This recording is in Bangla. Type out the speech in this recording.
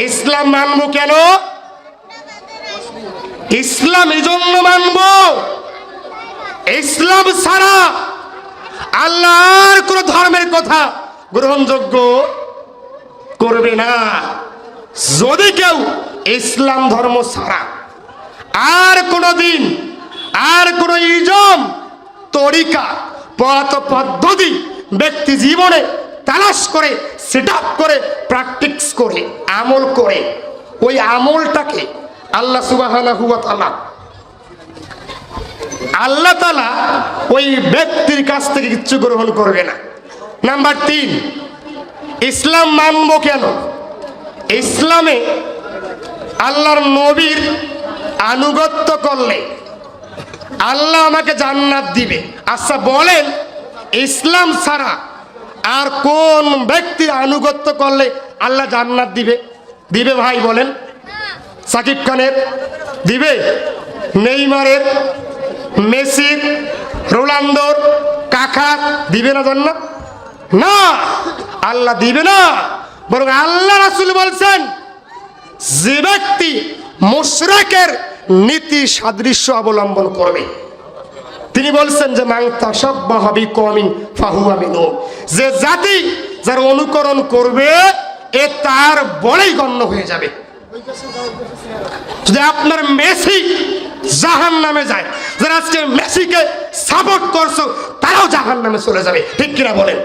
ইসলাম মানবো কেন? ইসলাম এই জন্য মানবো, ইসলাম ছাড়া আল্লাহর কোন ধর্মের কথা গ্রহণযোগ্য করবে না। যদি কেউ ইসলাম ধর্ম ছাড়া আর কোনো দিন আর কোনো ইজম তরিকা পথ পদ্ধতি ব্যক্তি জীবনে তালাশ করে সেট আপ করে প্র্যাকটিস করে আমল করে, ওই আমলটাকে আল্লাহ সুবহানাহু ওয়া তাআলা ওই ব্যক্তির কাছ থেকে কিচ্ছু গ্রহণ করবে না। নাম্বার 3, ইসলাম মানবো কেন? ইসলামে আল্লাহর নবীর আনুগত্য করলে আল্লাহ আমাকে জান্নাত দিবে। আচ্ছা বলেন, ইসলাম ছাড়া আর কোন ব্যক্তির আনুগত্য করলে আল্লাহ জান্নাত দিবে? দিবে ভাই বলেন? সাকিব খানের দিবে? নেইমারের, মেসির, রোনালদোর, কাকার দিবে না জান্নাত? না, আল্লাহ দিবে না। বরং আল্লাহ রাসূল বলছেন, যে ব্যক্তি মুশরিকের নীতি সাদৃশ্য অবলম্বন করবে, তিনি বলছেন যে মান তাশাব্বাহা বিকওমিন ফাহুয়া মিনহুম, যে জাতি যার অনুকরণ করবে এ তার বলেই গণ্য হয়ে যাবে। যদি আপনার মেসি জাহান্নামে যায়, যারা আজকে মেসিকে সাপোর্ট করছো তারাও জাহান্নামে চলে যাবে। ঠিক কিনা বলেন?